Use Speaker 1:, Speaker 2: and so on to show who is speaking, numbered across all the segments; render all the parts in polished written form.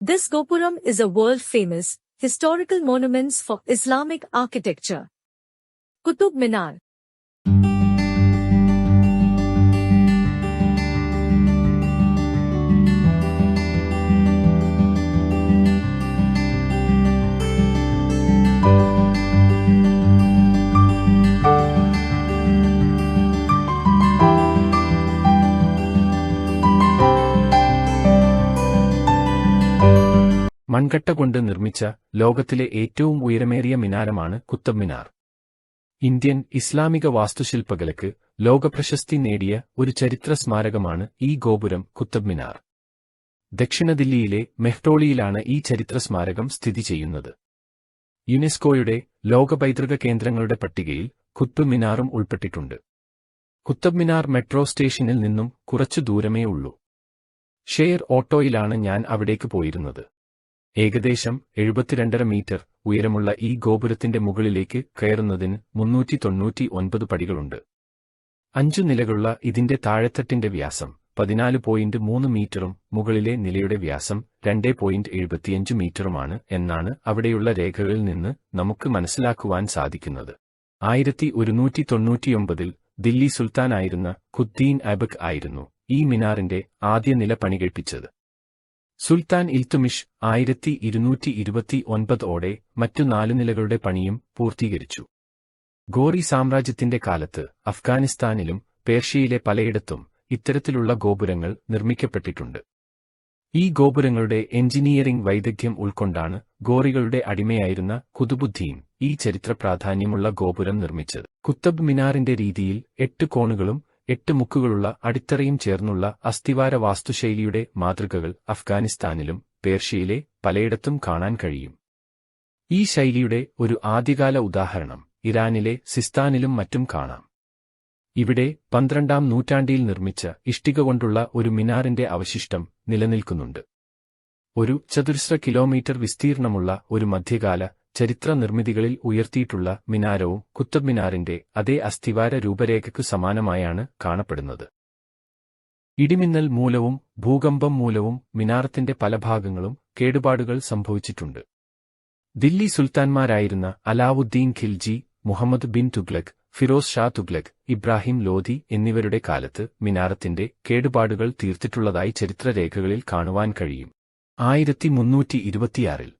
Speaker 1: This Gopuram is a world-famous historical monument for Islamic architecture. Qutub Minar.
Speaker 2: മൺകട്ട കൊണ്ട് നിർമ്മിച്ച ലോകത്തിലെ ഏറ്റവും ഉയരമേറിയ മിനാരമാണ് ഖുത്ബ് മിനാർ. ഇന്ത്യൻ ഇസ്ലാമിക വാസ്തുശില്പകലയ്ക്ക് ലോകപ്രശസ്തി നേടിയ ഒരു ചരിത്ര സ്മാരകമാണ് ഈ ഗോപുരം ഖുത്ബ് മിനാർ. ദക്ഷിണ ദില്ലിയിലെ മെഹ്റോളിയിലാണ് ഈ ചരിത്ര സ്മാരകം സ്ഥിതി ചെയ്യുന്നത്. യുനെസ്കോയുടെ ലോക പൈതൃക കേന്ദ്രങ്ങളുടെ പട്ടികയിൽ ഖുത്ബ് മിനാറും ഉൾപ്പെട്ടിട്ടുണ്ട്. ഖുത്ബ് മിനാർ മെട്രോ സ്റ്റേഷനിൽ നിന്നും കുറച്ചു ദൂരമേ ഉള്ളൂ. ഷെയർ ഓട്ടോയിലാണ് ഞാൻ അവിടേക്ക് പോയിരുന്നത്. ഏകദേശം 72.5 മീറ്റർ ഉയരമുള്ള ഈ ഗോപുരത്തിന്റെ മുകളിലേക്ക് കയറുന്നതിന് 399 പടികളുണ്ട്. 5 നിലകളുള്ള ഇതിന്റെ താഴെത്തട്ടിന്റെ വ്യാസം 14.3 മീറ്ററും മുകളിലെ നിലയുടെ വ്യാസം 2.75 മീറ്ററുമാണ് എന്നാണ് അവിടെയുള്ള രേഖകളിൽ നിന്ന് നമുക്ക് മനസ്സിലാക്കുവാൻ സാധിക്കുന്നത്. 1199-ൽ ദില്ലി സുൽത്താനായിരുന്ന ഖുത്ബ് ദീൻ ഐബക് ആയിരുന്നു ഈ മിനാറിന്റെ ആദ്യ നില പണികഴിപ്പിച്ചത്. സുൽത്താൻ ഇൽത്തുമിഷ് 1229ഓടെ മറ്റു 4 നിലകളുടെ പണിയും പൂർത്തീകരിച്ചു. ഗോറി സാമ്രാജ്യത്തിന്റെ കാലത്ത് അഫ്ഗാനിസ്ഥാനിലും പേർഷ്യയിലെ പലയിടത്തും ഇത്തരത്തിലുള്ള ഗോപുരങ്ങൾ നിർമ്മിക്കപ്പെട്ടിട്ടുണ്ട്. ഈ ഗോപുരങ്ങളുടെ എഞ്ചിനീയറിംഗ് വൈദഗ്ധ്യം ഉൾക്കൊണ്ടാണ് ഗോറികളുടെ അടിമയായിരുന്ന ഖുതുബുദ്ദീൻ ഈ ചരിത്ര പ്രാധാന്യമുള്ള ഗോപുരം നിർമ്മിച്ചത്. ഖുത്ബ് മിനാറിന്റെ രീതിയിൽ 8 കോണുകളും 8 മുക്കുകളുള്ള അടിത്തറയും ചേർന്നുള്ള അസ്ഥിവാര വാസ്തുശൈലിയുടെ മാതൃകകൾ അഫ്ഗാനിസ്ഥാനിലും പേർഷ്യയിലെ പലയിടത്തും കാണാൻ കഴിയും. ഈ ശൈലിയുടെ ഒരു ആദ്യകാല ഉദാഹരണം ഇറാനിലെ സിസ്താനിലും മറ്റും കാണാം. ഇവിടെ 12ാം നൂറ്റാണ്ടിൽ നിർമ്മിച്ച ഇഷ്ടിക കൊണ്ടുള്ള ഒരു മിനാറിന്റെ അവശിഷ്ടം നിലനിൽക്കുന്നുണ്ട്. ഒരു ചതുരശ്ര കിലോമീറ്റർ വിസ്തീർണമുള്ള ഒരു മധ്യകാല ചരിത്ര നിർമ്മിതികളിൽ ഉയർത്തിയിട്ടുള്ള മിനാരവും ഖുത്ബ് മിനാറിന്റെ അതേ അസ്ഥിവാര രൂപരേഖയ്ക്കു സമാനമായാണ് കാണപ്പെടുന്നത്. ഇടിമിന്നൽ മൂലവും ഭൂകമ്പം മൂലവും മിനാറത്തിന്റെ പല ഭാഗങ്ങളും കേടുപാടുകൾ സംഭവിച്ചിട്ടുണ്ട്. ദില്ലി സുൽത്താൻമാരായിരുന്ന അലാവുദ്ദീൻ ഖിൽജി, മുഹമ്മദ് ബിൻ തുഗ്ലക്, ഫിറോസ് ഷാ തുഗ്ലക്, ഇബ്രാഹിം ലോധി എന്നിവരുടെ കാലത്ത് മിനാറത്തിന്റെ കേടുപാടുകൾ തീർത്തിട്ടുള്ളതായി ചരിത്രരേഖകളിൽ കാണുവാൻ കഴിയും. 1326-ൽ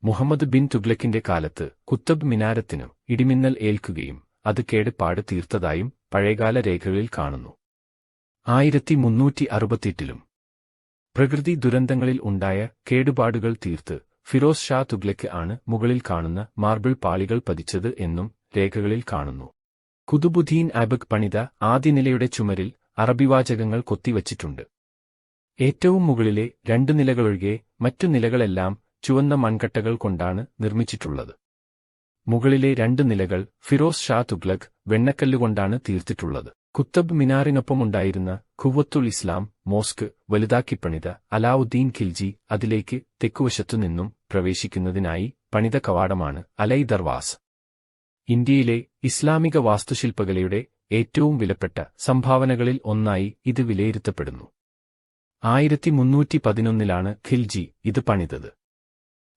Speaker 2: മുഹമ്മദ് ബിൻ തുഗ്ലക്കിന്റെ കാലത്ത് ഖുത്ബ് മിനാരത്തിനു ഇടിമിന്നൽ ഏൽക്കുകയും അത് കേടുപാട് തീർത്തതായും പഴയകാല രേഖകളിൽ കാണുന്നു. 1368-ലും പ്രകൃതി ദുരന്തങ്ങളിൽ ഉണ്ടായ കേടുപാടുകൾ തീർത്ത് ഫിറോസ് ഷാ തുഗ്ലക്ക് ആണ് മുകളിൽ കാണുന്ന മാർബിൾ പാളികൾ പതിച്ചത് എന്നും രേഖകളിൽ കാണുന്നു. ഖുത്ബ് ദീൻ ഐബക് പണിത ആദ്യ നിലയുടെ ചുമരിൽ അറബിവാചകങ്ങൾ കൊത്തിവച്ചിട്ടുണ്ട്. ഏറ്റവും മുകളിലെ 2 നിലകളൊഴികെ മറ്റു നിലകളെല്ലാം ചുവന്ന മൺകട്ടകൾ കൊണ്ടാണ് നിർമ്മിച്ചിട്ടുള്ളത്. മുകളിലെ 2 നിലകൾ ഫിറോസ് ഷാ തുഗ്ലക് വെണ്ണക്കല്ലുകൊണ്ടാണ് തീർത്തിട്ടുള്ളത്. ഖുത്ബ് മിനാറിനൊപ്പമുണ്ടായിരുന്ന ഖുവ്വത്തുൽ ഇസ്ലാം മോസ്ക് വലുതാക്കിപ്പണിത അലാവുദ്ദീൻ ഖിൽജി അതിലേക്ക് തെക്കുവശത്തുനിന്നും പ്രവേശിക്കുന്നതിനായി പണിത കവാടമാണ് അലൈ ദർവാസ്. ഇന്ത്യയിലെ ഇസ്ലാമിക വാസ്തുശില്പകലയുടെ ഏറ്റവും വിലപ്പെട്ട സംഭാവനകളിൽ ഒന്നായി ഇത് വിലയിരുത്തപ്പെടുന്നു. 1311-ലാണ് ഖിൽജി ഇത് പണിതത്.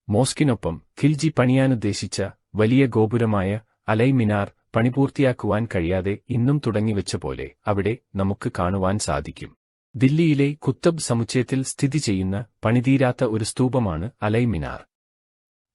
Speaker 2: മോസ്കിനൊപ്പം ഖിൽജി പണിയാനുദ്ദേശിച്ച വലിയ ഗോപുരമായ അലൈ മിനാർ പണിപൂർത്തിയാക്കുവാൻ കഴിയാതെ ഇന്നും തുടങ്ങിവെച്ച പോലെ അവിടെ നമുക്ക് കാണുവാൻ സാധിക്കും. ദില്ലിയിലെ ഖുത്ബ് സമുച്ചയത്തിൽ സ്ഥിതി ചെയ്യുന്ന പണിതീരാത്ത ഒരു സ്തൂപമാണ് അലൈ മിനാർ.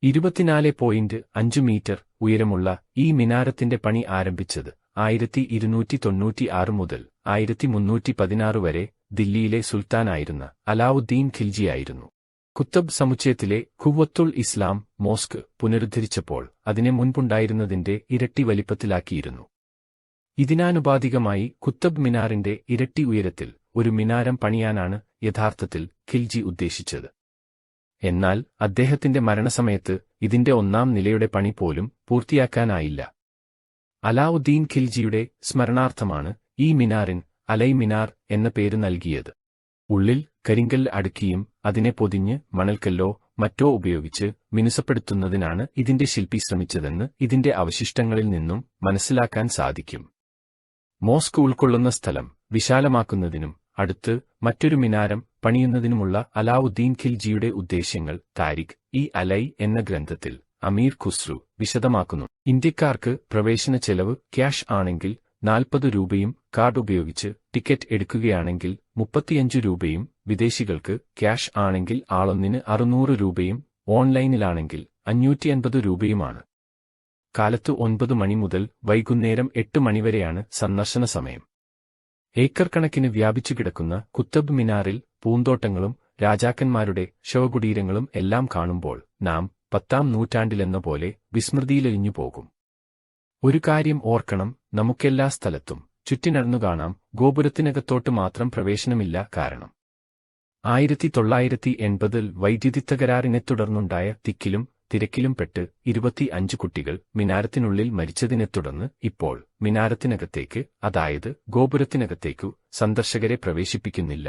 Speaker 2: 24.5 മീറ്റർ ഉയരമുള്ള ഈ മിനാരത്തിന്റെ പണി ആരംഭിച്ചത് 1296 മുതൽ 1316 വരെ ദില്ലിയിലെ സുൽത്താനായിരുന്ന അലാവുദ്ദീൻ ഖിൽജിയായിരുന്നു. ഖുത്ബ് സമുച്ചയത്തിലെ ഖുവ്വത്തുൽ ഇസ്ലാം മോസ്ക് പുനരുദ്ധരിച്ചപ്പോൾ അതിനെ മുൻപുണ്ടായിരുന്നതിന്റെ ഇരട്ടി വലിപ്പത്തിലാക്കിയിരുന്നു. ഇതിനാനുപാതികമായി ഖുത്ബ് മിനാറിന്റെ ഇരട്ടി ഉയരത്തിൽ ഒരു മിനാരം പണിയാനാണ് യഥാർത്ഥത്തിൽ ഖിൽജി ഉദ്ദേശിച്ചത്. എന്നാൽ അദ്ദേഹത്തിന്റെ മരണസമയത്ത് ഇതിന്റെ 1ാം നിലയുടെ പണി പോലും പൂർത്തിയാക്കാനായില്ല. അലാവുദ്ദീൻ ഖിൽജിയുടെ സ്മരണാർത്ഥമാണ് ഈ മിനാറിന് അലൈ മിനാർ എന്ന പേര് നൽകിയത്. ഉള്ളിൽ കരിങ്കല്ല് അടുക്കിയും അതിനെ പൊതിഞ്ഞ് മണൽക്കല്ലോ മറ്റോ ഉപയോഗിച്ച് മിനുസപ്പെടുത്തുന്നതിനാണ് ഇതിന്റെ ശില്പി ശ്രമിച്ചതെന്ന് ഇതിന്റെ അവശിഷ്ടങ്ങളിൽ നിന്നും മനസ്സിലാക്കാൻ സാധിക്കും. മോസ്ക് ഉൾക്കൊള്ളുന്ന സ്ഥലം വിശാലമാക്കുന്നതിനും അടുത്ത് മറ്റൊരു മിനാരം പണിയുന്നതിനുമുള്ള അലാവുദ്ദീൻ ഖിൽജിയുടെ ഉദ്ദേശ്യങ്ങൾ താരിഖ് ഇ അലൈ എന്ന ഗ്രന്ഥത്തിൽ അമീർ ഖുസ്രു വിശദമാക്കുന്നു. ഇന്ത്യക്കാർക്ക് പ്രവേശന ചെലവ് ക്യാഷ് ആണെങ്കിൽ 40 രൂപയും കാർഡ് ഉപയോഗിച്ച് ടിക്കറ്റ് എടുക്കുകയാണെങ്കിൽ 35 രൂപയും വിദേശികൾക്ക് ക്യാഷ് ആണെങ്കിൽ ആളൊന്നിന് 600 രൂപയും ഓൺലൈനിലാണെങ്കിൽ 550 രൂപയുമാണ്. കാലത്ത് 9 മണി മുതൽ വൈകുന്നേരം 8 മണിവരെയാണ് സന്ദർശന സമയം. ഏക്കർ കണക്കിന് വ്യാപിച്ചു കിടക്കുന്ന കുത്തബ് മിനാറിൽ പൂന്തോട്ടങ്ങളും രാജാക്കന്മാരുടെ ശവകുടീരങ്ങളും എല്ലാം കാണുമ്പോൾ നാം 10ാം നൂറ്റാണ്ടിലെന്ന പോലെ വിസ്മൃതിയിലലിഞ്ഞു പോകും. ഒരു കാര്യം ഓർക്കണം, നമുക്കെല്ലാ സ്ഥലത്തും ചുറ്റിനടന്നു കാണാം, ഗോപുരത്തിനകത്തോട്ട് മാത്രം പ്രവേശനമില്ല. കാരണം 1980-ൽ വൈദ്യുതി തകരാറിനെ തുടർന്നുണ്ടായ തിക്കിലും തിരക്കിലും പെട്ട് 25 കുട്ടികൾ മിനാരത്തിനുള്ളിൽ മരിച്ചതിനെ തുടർന്ന് ഇപ്പോൾ മിനാരത്തിനകത്തേക്ക്, അതായത് ഗോപുരത്തിനകത്തേക്കു സന്ദർശകരെ പ്രവേശിപ്പിക്കുന്നില്ല.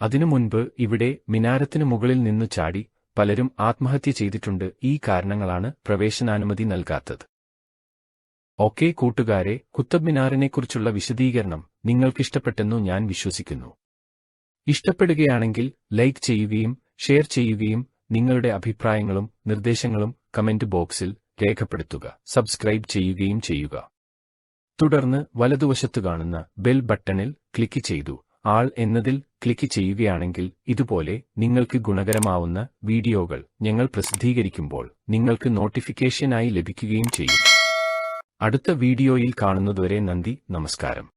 Speaker 2: അതിനു മുൻപ് ഇവിടെ മിനാരത്തിനു മുകളിൽ നിന്നു ചാടി പലരും ആത്മഹത്യ ചെയ്തിട്ടുണ്ട്. ഈ കാരണങ്ങളാണ് പ്രവേശനാനുമതി നൽകാത്തത്. ഓക്കേ കൂട്ടുകാരെ, കുത്തബ് മിനാറിനെക്കുറിച്ചുള്ള വിശദീകരണം നിങ്ങൾക്കിഷ്ടപ്പെട്ടെന്നു ഞാൻ വിശ്വസിക്കുന്നു. ഇഷ്ടപ്പെടുകയാണെങ്കിൽ ലൈക്ക് ചെയ്യുകയും ഷെയർ ചെയ്യുകയും നിങ്ങളുടെ അഭിപ്രായങ്ങളും നിർദ്ദേശങ്ങളും കമന്റ് ബോക്സിൽ രേഖപ്പെടുത്തുക. സബ്സ്ക്രൈബ് ചെയ്യുകയും ചെയ്യുക. തുടർന്ന് വലതുവശത്ത് കാണുന്ന ബെൽ ബട്ടണിൽ ക്ലിക്ക് ചെയ്തു ആൾ എന്നതിൽ ക്ലിക്ക് ചെയ്യുകയാണെങ്കിൽ ഇതുപോലെ നിങ്ങൾക്ക് ഗുണകരമാവുന്ന വീഡിയോകൾ ഞങ്ങൾ പ്രസിദ്ധീകരിക്കുമ്പോൾ നിങ്ങൾക്ക് നോട്ടിഫിക്കേഷനായി ലഭിക്കുകയും ചെയ്യും. അടുത്ത വീഡിയോയിൽ കാണുന്നതുവരെ നന്ദി, നമസ്കാരം.